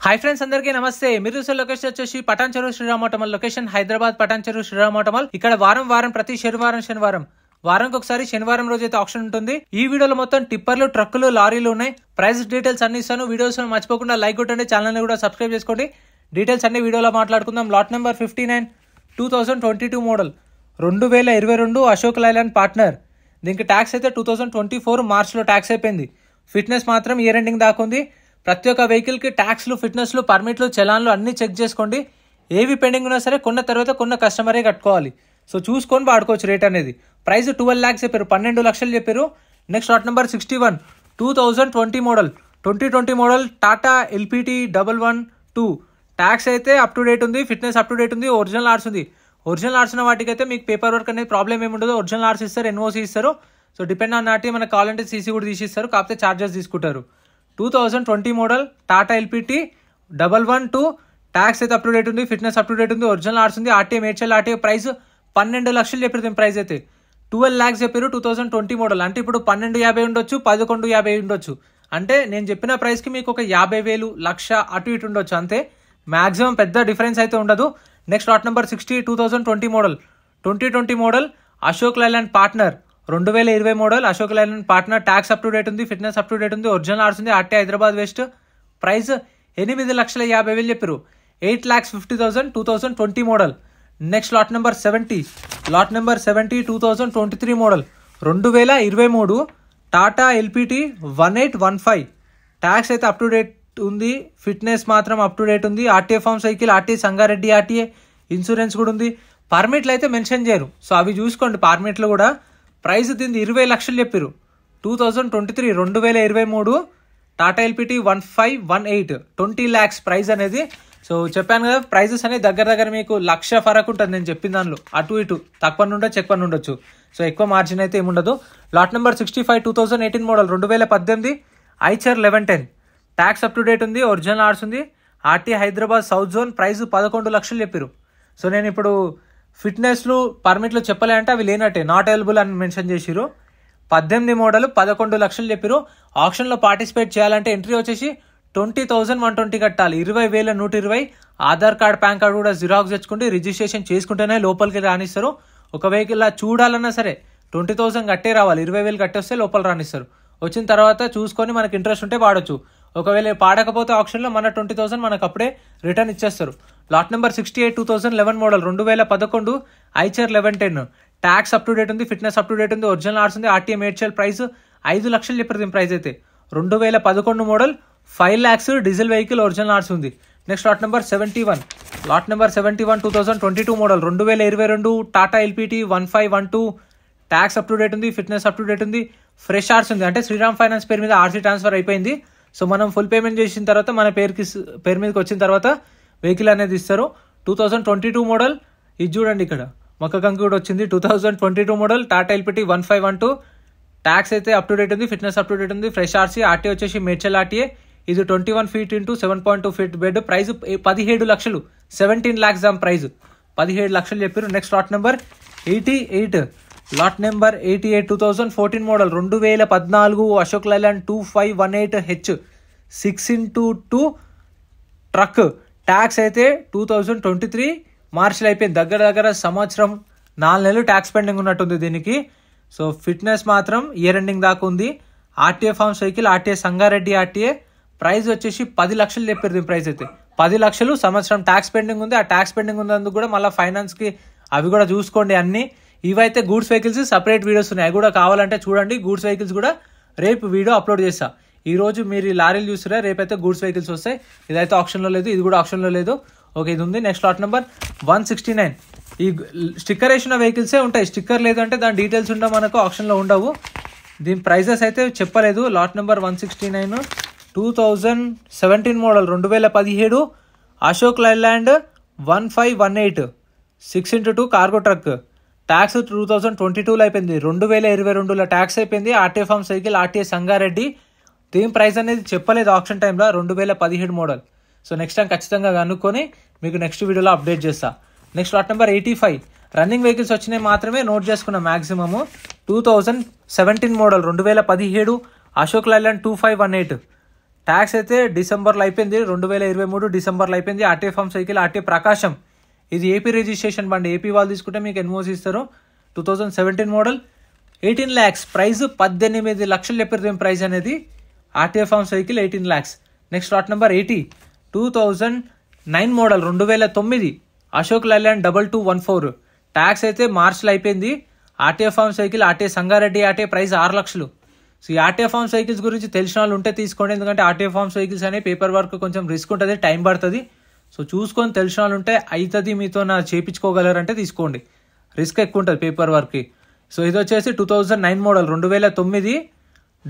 Hi friends, అందరికీ నమస్తే. మీరు చూసే లొకేషన్ వచ్చేసి పటాన్ చెరువు శ్రీరామ్ ఆటోమల్ లొకేషన్, హైదరాబాద్ పటాన్ చెరువు శ్రీరామ్ ఆటోమల్. ఇక్కడ వారం ప్రతి శనివారం వారానికి ఒకసారి శనివారం రోజు అయితే ఆప్షన్ ఉంటుంది. ఈ వీడియోలో మొత్తం టిప్పర్లు, ట్రక్కులు, లారీలు ఉన్నాయి. ప్రైస్ డీటెయిల్స్ అన్ని ఇస్తాను. వీడియోస్ మర్చిపోకుండా లైక్ కొట్టండి, ఛానల్ ని కూడా సబ్స్క్రైబ్ చేసుకోండి. డీటెయిల్స్ అన్ని వీడియోలో మాట్లాడుకుందాం. Lot number 59 2022 model 2022 Ashok Leyland partner. దీనికి ట్యాక్స్ అయితే 2024 మార్చ్లో ట్యాక్స్ అయిపోయింది. ఫిట్నెస్ మాత్రం ఇయర్ ఎండింగ్ దాకా ఉంది. ప్రతి ఒక్క వెహికల్ కి ట్యాక్స్లు, ఫిట్నెస్లు, పర్మిట్లు, చలాన్లు అన్ని చెక్ చేసుకోండి. ఏవి పెండింగ్ ఉన్నా సరే కొన్న తర్వాత కొన్న కస్టమరే కట్టుకోవాలి. సో చూసుకొని వాడుకోవచ్చు. రేట్ అనేది ప్రైస్ 12 lakhs చెప్పారు, 12 లక్షలు చెప్పారు. Next lot number 61 2020 model 2020 model Tata LPT 112. Tax అయితే అప్ టు డేట్ ఉంది, ఫిట్నెస్ అప్ టు డేట్ ఉంది, ఒరిజినల్ ఆర్స్ ఉంది. ఒరిజినల్ ఆర్స్ ఉన్న వాటికి అయితే మీకు పేపర్ వర్క్ అనేది ప్రాబ్లం ఏమి ఉండదు. ఒరిజినల్ ఆర్స్ ఇస్తారు, ఎన్ఓసి ఇస్తారు. సో డిపెండ్ ఆన్ నాటి మనకు కావాలంటే సీసీ కూడా తీసిస్తారు, కాకపోతే ఛార్జెస్ తీసుకుంటారు. 2020 మోడల్ టాటా ఎల్పిటి 112. ట్యాక్స్ అయితే అప్ టు డేట్ ఉంది, ఫిట్నెస్ అప్ టు డేట్ ఉంది, ఒరిజినల్ ఆర్స్ ఉంది. ఆర్టీఏ మేడ్చల్ ఆర్టీఏ ప్రైస్ 12 లక్షలు చెప్పారు. దీని ప్రైస్ అయితే 12 lakhs చెప్పారు. 2020 మోడల్ అంటే ఇప్పుడు 1250 ఉండొచ్చు, 1150 ఉండొచ్చు. అంటే నేను చెప్పిన ప్రైస్కి మీకు ఒక 50,000 లక్ష అటు ఇటు ఉండొచ్చు అంతే. మాక్సిమం పెద్ద డిఫరెన్స్ అయితే ఉండదు. Next lot number 60 2020 model 2020 model Ashok Leyland partner 2020 model Ashok Leyland partner. Tax up to date ఉంది, ఫిట్నెస్ అప్ టు డేట్ ఉంది, ఒరిజినల్ ఆర్స్ ఉంది. RT Hyderabad west. ప్రైస్ 8,50,000 చెప్పారు. 8,50,000 2020 మోడల్. Next lot number 70 2023 model 2023 Tata LPT 1815. Tax అయితే అప్ టు డేట్ ఉంది, ఫిట్నెస్ మాత్రం అప్ టు డేట్ ఉంది. RTA form cycle, RTA Sangareddy RTA, insurance కూడా ఉంది. పర్మిట్లు అయితే మెన్షన్ చేయరు, సో అవి చూసుకోండి. పర్మిట్లు కూడా ప్రైస్ దీన్ని 20 లక్షలు చెప్పారు. 2023 టాటా ఎల్పిటి 1518 20 lakhs ప్రైస్ అనేది. సో చెప్పాను కదా, ప్రైజెస్ అనేది దగ్గర మీకు లక్ష ఫరక్ ఉంటుంది. నేను చెప్పిన దానిలో అటు ఇటు తక్కువ ఉండొచ్చు, ఎక్కువ ఉండొచ్చు. సో ఎక్కువ మార్జిన్ అయితే ఏముండదు. Lot number 65 2018 model 2018 Eicher 1110. Tax up to date ఉంది, ఒరిజినల్ ఆర్స్ ఉంది. RT Hyderabad south zone. Price 11 లక్షలు చెప్పారు. సో నేను ఇప్పుడు ఫిట్నెస్లు, పర్మిట్లు చెప్పలే అంటే అవి లేనట్టే, నాట్ అవైలబుల్ అని మెన్షన్ చేసిరు. 18 మోడల్ 11 లక్షలు చెప్పారు. ఆప్షన్లో పార్టిసిపేట్ చేయాలంటే ఎంట్రీ వచ్చేసి 20,120 కట్టాలి. 20,120. ఆధార్ కార్డ్, పాన్ కార్డ్ కూడా జిరాక్స్ తెచ్చుకుంటే రిజిస్ట్రేషన్ చేసుకుంటేనే లోపలికి రానిస్తారు. ఒక వెహికల్ చూడాలన్నా సరే 20,000 కట్టే రావాలి. 20,000 కట్టేస్తే లోపల రానిస్తారు. వచ్చిన తర్వాత చూసుకొని మనకి ఇంట్రెస్ట్ ఉంటే వాడచ్చు. ఒకవేళ పాడకపోతే ఆప్షన్లో మన 20,000 మనకు అప్పుడే రిటర్న్ ఇచ్చేస్తారు. Lot number 68 2011 model 2011 Eicher 1110. Tax up to date ఉంది, ఫిట్నెస్ అప్ టు డేట్ ఉంది, ఒరిజినల్ ఆర్స్ ఉంది. ఆర్టీఏ మేడ్చల్. ప్రైస్ 5 లక్షలు చెప్పారు. దీని ప్రైస్ అయితే 2011 model 5 lakhs diesel vehicle, original ఆర్స్ ఉంది. Next lot number 71 2022 model 2022 Tata LPT 1512. Tax up to date ఉంది, ఫిట్నెస్ అప్ టు డేట్ ఉంది, ఫ్రెష్ ఆర్స్ ఉంది. అంటే శ్రీరామ్ ఫైనాన్స్ పేరు మీద ఆర్సీ ట్రాన్స్ఫర్ అయిపోయింది. సో మనం ఫుల్ పేమెంట్ చేసిన తర్వాత మన పేరు మీదకి వచ్చిన తర్వాత వెహికల్ అనేది ఇస్తారు. 2022 మోడల్ ఇది చూడండి, ఇక్కడ మొక్క కంకి కూడా వచ్చింది. 2022 మోడల్ టాటా ఎల్పిటి 1512. ట్యాక్స్ అయితే అప్ టు డేట్ ఉంది, ఫిట్నెస్ అప్ టు డేట్ ఉంది, ఫ్రెష్ ఆర్సీ. ఆర్టీ వచ్చేసి మేడ్చల్ ఆర్టీఏ. ఇది 21 feet into 7.2 feet bed. Price 17 లక్షలు, 17 lakhs దాని ప్రైస్ 17 లక్షలు చెప్పారు. Next lot number 88 2014 model 2014 Ashok Leyland 2518H 6x2 truck. Tax అయితే 2023 మార్చిలో అయిపోయింది. దగ్గర సంవత్సరం 4 నెలలు ట్యాక్స్ పెండింగ్ ఉన్నట్టుంది దీనికి. సో ఫిట్నెస్ మాత్రం ఇయర్ ఎండింగ్ దాకా ఉంది. RTA form cycle, RTA Sangareddy RTA. Price వచ్చేసి 10 లక్షలు చెప్పారు. దీని ప్రైస్ అయితే 10 లక్షలు. సంవత్సరం ట్యాక్స్ పెండింగ్ ఉంది. ఆ ట్యాక్స్ పెండింగ్ ఉన్నందుకు కూడా మళ్ళీ ఫైనాన్స్కి అవి కూడా చూసుకోండి అన్ని. ఇవైతే గూడ్స్ వెహికల్స్ సపరేట్ వీడియోస్ ఉన్నాయి, అవి కూడా కావాలంటే చూడండి. గూడ్స్ వెహికల్స్ కూడా రేపు వీడియో అప్లోడ్ చేస్తా. ఈ రోజు మీరు ఈ లారీలు చూస్తారా, రేపైతే గూడ్స్ వెహికల్స్ వస్తాయి. ఇదైతే ఆప్షన్లో లేదు, ఇది కూడా ఆప్షన్లో లేదు. ఓకే, ఇది ఉంది. Next lot number 169. ఈ స్టిక్కర్ వేసిన వెహికల్సే ఉంటాయి. స్టిక్కర్ లేదంటే దాని డీటెయిల్స్ ఉండవు, మనకు ఆప్షన్లో ఉండవు. దీని ప్రైజెస్ అయితే చెప్పలేదు. Lot number 169 2017 model 2017 Ashok Leyland 1518 6x2 cargo truck. Tax 2022లో అయిపోయింది. 2022లో ట్యాక్స్ అయిపోయింది. RTA form cycle, RTA Sangareddy. దీని ప్రైస్ అనేది చెప్పలేదు ఆప్షన్ టైంలో. 2017 మోడల్. సో నెక్స్ట్ టైం ఖచ్చితంగా కనుక్కొని మీకు నెక్స్ట్ వీడియోలో అప్డేట్ చేస్తా. Next lot number 85 running vehicles వచ్చినాయి మాత్రమే నోట్ చేసుకున్నాం. Maximum 2017 model 2017 Ashok Leyland 2518. Tax అయితే డిసెంబర్లో అయిపోయింది, 2023 డిసెంబర్లో అయిపోయింది. ఆర్టీఏ ఫామ్ సైకిల్ ఆర్టీఏ ప్రకాశం, ఇది ఏపీ రిజిస్ట్రేషన్ బండి. ఏపీ వాళ్ళు తీసుకుంటే మీకు ఎన్ఓసి ఇస్తారు. 2017 మోడల్, 18 lakhs ప్రైస్, 18 లక్షలు చెప్పారు దీని ప్రైస్ అనేది. ఆర్టీఏ ఫామ్ సైకిల్ 18 lakhs. Next lot number 80, 2009 model, 2009 Ashok Leyland 2214. Tax అయితే మార్చ్లో అయిపోయింది. ఆర్టీఏ ఫామ్ సైకిల్ ఆర్టీఏ సంగారెడ్డి ఆర్టీఏ ప్రైస్ 6 లక్షలు. సో ఈ ఆర్టీఏ ఫామ్ సైకిల్స్ గురించి తెలిసిన వాళ్ళు ఉంటే తీసుకోండి, ఎందుకంటే ఆర్టీఏ ఫామ్ సైకిల్స్ అనే పేపర్ వర్క్ కొంచెం రిస్క్ ఉంటుంది, టైం పడుతుంది. సో చూసుకొని తెలిసిన వాళ్ళు ఉంటే అవుతుంది మీతో చేయించుకోగలరంటే తీసుకోండి, రిస్క్ ఎక్కువ ఉంటుంది పేపర్ వర్క్కి. సో ఇది వచ్చేసి 2009 మోడల్, 2009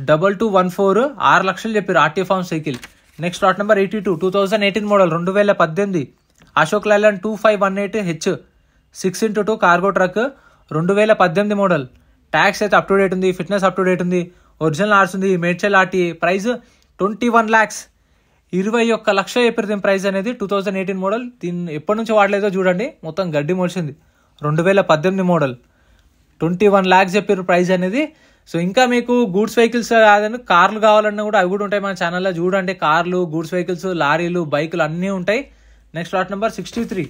2214, 6 లక్షలు చెప్పారు ఆర్టీఏ ఫామ్ సైకిల్. Next lot number 82, 2018 model, 2018 Ashok Leyland 2518H 6x2 cargo truck, 2018 model. Tax అయితే అప్ టు డేట్ ఉంది, ఫిట్నెస్ అప్ టు డేట్ ఉంది, ఒరిజినల్ ఆర్స్ ఉంది, మేడ్చల్ ఆర్టీఏ. ప్రైస్ 21 lakhs, 21 లక్షలు చెప్పారు దీని ప్రైస్ అనేది. 2018 మోడల్, దీన్ని ఎప్పటి నుంచి వాడలేదో చూడండి, మొత్తం గడ్డి మొలిచింది. 2018 మోడల్, 21 lakhs చెప్పారు ప్రైస్ అనేది. సో ఇంకా మీకు గూడ్స్ వెహికల్స్ కాదని కార్లు కావాలన్నా కూడా అవి కూడా ఉంటాయి మన ఛానల్లో చూడండి. కార్లు, గూడ్స్ వెహికల్స్, లారీలు, బైకులు అన్నీ ఉంటాయి. Next lot number 63.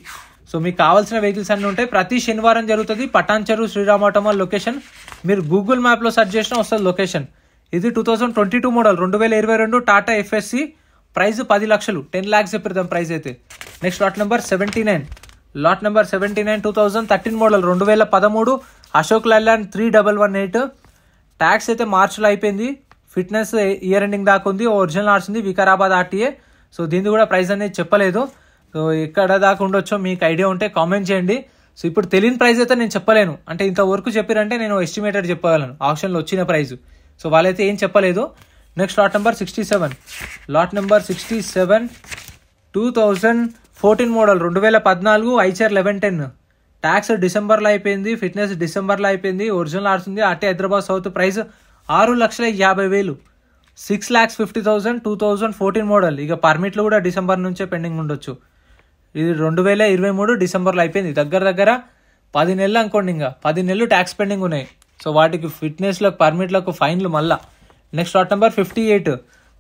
సో మీకు కావాల్సిన వెహికల్స్ అన్నీ ఉంటాయి. ప్రతి శనివారం జరుగుతుంది. పటాన్చెరు శ్రీరామ్ ఆటోమాల్ లొకేషన్, మీరు గూగుల్ మ్యాప్లో సెర్చ్ చేసినా వస్తుంది లొకేషన్. ఇది 2022 మోడల్, 2022 టాటా FSC. ప్రైస్ 10 లక్షలు, 10 lakhs చెప్పారు దాని ప్రైస్ అయితే. Next lot number 79, lot number 79, 2013 model, 2013 Ashok Leyland 3118. Tax అయితే మార్చ్లో అయిపోయింది. ఫిట్నెస్ ఇయర్ ఎండింగ్ దాకా ఉంది. ఒరిజినల్ ఆర్స్ ఉంది, వికారాబాద్ ఆర్టీఏ. సో దీన్ని కూడా ప్రైస్ అనేది చెప్పలేదు. సో ఎక్కడ దాకా ఉండొచ్చో మీకు ఐడియా ఉంటే కామెంట్ చేయండి. సో ఇప్పుడు తెలియని ప్రైస్ అయితే నేను చెప్పలేను, అంటే ఇంతవరకు చెప్పారంటే నేను ఎస్టిమేటెడ్ చెప్పగలను ఆప్షన్లో వచ్చిన ప్రైస్. సో వాళ్ళైతే ఏం చెప్పలేదు. Next lot number 67, lot number 67, 2014 model, 2014 Eicher 1110. Tax డిసెంబర్లో అయిపోయింది, ఫిట్నెస్ డిసెంబర్లో అయిపోయింది, ఒరిజినల్ ఆర్స్ ఉంది, RT Hyderabad south. Price 6,50,000, 6,50,000. 2014 model. ఇక పర్మిట్లు కూడా డిసెంబర్ నుంచే పెండింగ్ ఉండొచ్చు. ఇది 2023 డిసెంబర్లో అయిపోయింది. దగ్గర 10 నెలలు అనుకోండి, ఇంకా 10 నెలలు ట్యాక్స్ పెండింగ్ ఉన్నాయి. సో వాటికి ఫిట్నెస్లకు, పర్మిట్లకు ఫైన్లు మళ్ళా. Next lot number 58,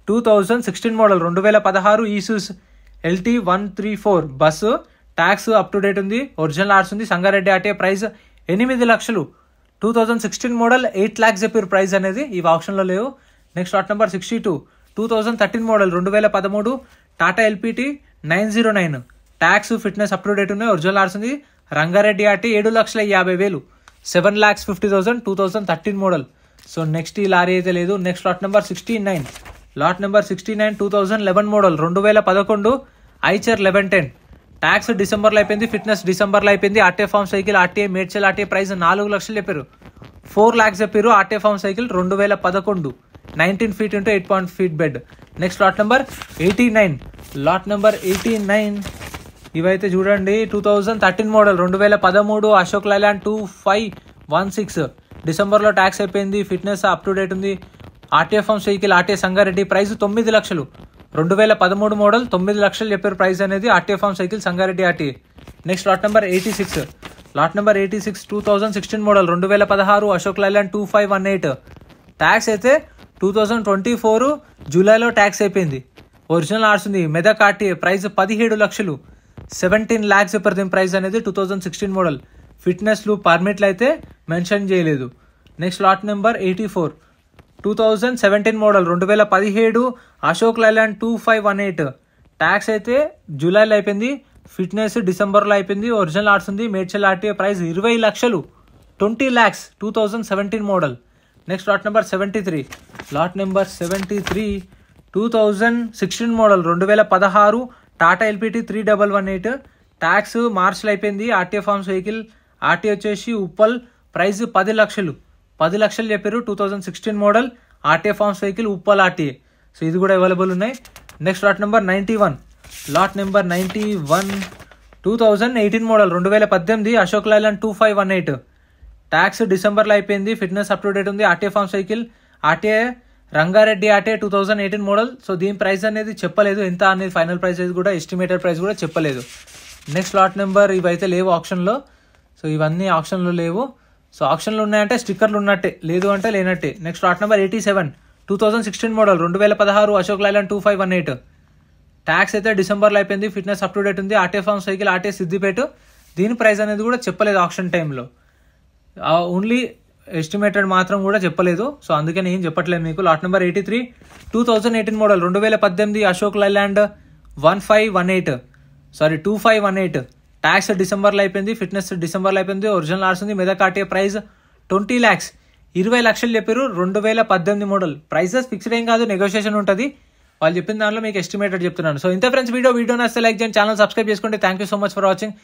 2016 model, 2016 ఈసూస్ LT 134 bus. Tax up to date ఉంది, ఒరిజినల్ ఆర్స్ ఉంది, సంగారెడ్డి ఆర్టీఏ. ప్రైస్ 8 లక్షలు. 2016 మోడల్, 8 lakhs చెప్పారు ప్రైస్ అనేది. ఇవి ఆప్షన్లో లేవు. Next lot number 62, 2013 model, 2013 Tata LPT 909. Tax, fitness up to date ఉన్నాయి, ఒరిజినల్ ఆర్స్ ఉంది, Rangareddy RT. 7,50,000, 7,50,000. 2013 model. So next ఈ లారీ అయితే లేదు. Next lot number 69, lot number 69, 2011 model, 2011 Eicher 1110. Tax డిసెంబర్లో అయిపోయింది, ఫిట్నెస్ డిసెంబర్లో అయిపోయింది. ఆర్టీఏ ఫామ్ సైకిల్ ఆర్టీఏ మేడ్చల్ ఆర్టీఏ. ప్రైస్ 4 లక్షలు చెప్పారు, 4 lakhs చెప్పారు. ఆర్టీఏ ఫామ్ సైకిల్ 2011, 19 feet into 8 feet bed. Next lot number 89, lot number 89, ఇవైతే చూడండి. 2013 మోడల్, 2013 అశోక్ లైలాండ్ 2516. డిసెంబర్లో ట్యాక్స్ అయిపోయింది, ఫిట్నెస్ అప్ టు డేట్ ఉంది, ఆర్టీఏ ఫామ్ సైకిల్ ఆర్టీఏ సంగారెడ్డి. ప్రైస్ 9 లక్షలు. 2013 మోడల్, 9 లక్షలు చెప్పారు ప్రైస్ అనేది. ఆర్టీఏ ఫామ్ సైకిల్ Sangareddy RTA. Next lot number 86, lot number 86, 2016 model, 2016 Ashok Leyland 2518. Tax అయితే 2024 జూలైలో ట్యాక్స్ అయిపోయింది, ఒరిజినల్ ఆర్స్ ఉంది, మెదక్ ఆర్టీఏ. ప్రైస్ 17 లక్షలు, 17 lakhs చెప్పారు దీని ప్రైస్ అనేది. 2016 మోడల్. ఫిట్నెస్లు, పర్మిట్లు అయితే మెన్షన్ చేయలేదు. Next lot number 84, 2017 model, 2017 Ashok Leyland 2518. Tax అయితే జూలైలో అయిపోయింది, ఫిట్నెస్ డిసెంబర్లో అయిపోయింది, ఒరిజినల్ ఆర్ట్స్ ఉంది, మేడ్చల్ ఆర్టీఏ. ప్రైస్ 20 లక్షలు, 20 lakhs. 2017 model. Next lot number 73, lot number 73, 2016 model, 2016 Tata LPT 3118. Tax మార్చ్లో అయిపోయింది. ఆర్టీఏ ఫార్మ్స్ వెహికల్ ఆర్టీఏ వచ్చేసి ఉప్పల్. ప్రైస్ 10 లక్షలు, 10 లక్షలు చెప్పారు. 2016 model RTA forms vehicle Uppal RTA. So ఇది కూడా అవైలబుల్ ఉన్నాయి. Next lot number 91, lot number 91, 2018 model, 2018 Ashok Leyland 2518. Tax డిసెంబర్లో అయిపోయింది, ఫిట్నెస్ అప్ టు డేట్ ఉంది, RTA forms vehicle RTA Rangareddy RTA 2018 model. So దీని ప్రైస్ అనేది చెప్పలేదు, ఎంత అనేది ఫైనల్ ప్రైస్ కూడా, ఎస్టిమేటెడ్ ప్రైస్ కూడా చెప్పలేదు. నెక్స్ట్ లాట్ నెంబర్ ఇవైతే లేవు ఆప్షన్లో. సో ఇవన్నీ ఆప్షన్లో లేవు. సో ఆప్షన్లు ఉన్నాయంటే స్టిక్కర్లు ఉన్నట్టే, లేదు అంటే లేనట్టే. Next lot number 87, 2016 model 2016 Ashok Leyland 2518. Tax అయితే డిసెంబర్లో అయిపోయింది. ఫిట్నెస్ అప్ టు డేట్ ఉంది. RTA form cycle, RTA Siddipet. దీని ప్రైస్ అనేది కూడా చెప్పలేదు ఆప్షన్ టైంలో, ఓన్లీ ఎస్టిమేటెడ్ మాత్రం కూడా చెప్పలేదు. సో అందుకే నేను చెప్పట్లేదు మీకు. Lot number 83 2018 model 2018 Ashok Leyland 2518. Tax డిసెంబర్లో అయిపోయింది. ఫిట్నెస్ డిసెంబర్లో అయిపోయింది. ఒరిజినల్ ఆర్స్ ఉంది. మెదక్ ఆర్టీఏ ప్రైస్ 20 lakhs, 20 లక్షలు చెప్పారు. 2018 మోడల్. ప్రైసెస్ ఫిక్స్డ్ ఏం కాదు, నెగోషియేషన్ ఉంటుంది. వాళ్ళు చెప్పిన దానిలో మీకు ఎస్టిమేటెడ్ చెప్తున్నాను. సో ఇంత ఫ్రెండ్స్, వీడియో నచ్చితే లైక్ చేయండి, ఛానల్ సబ్స్క్రైబ్ చేసుకోండి. Thank you so much for watching.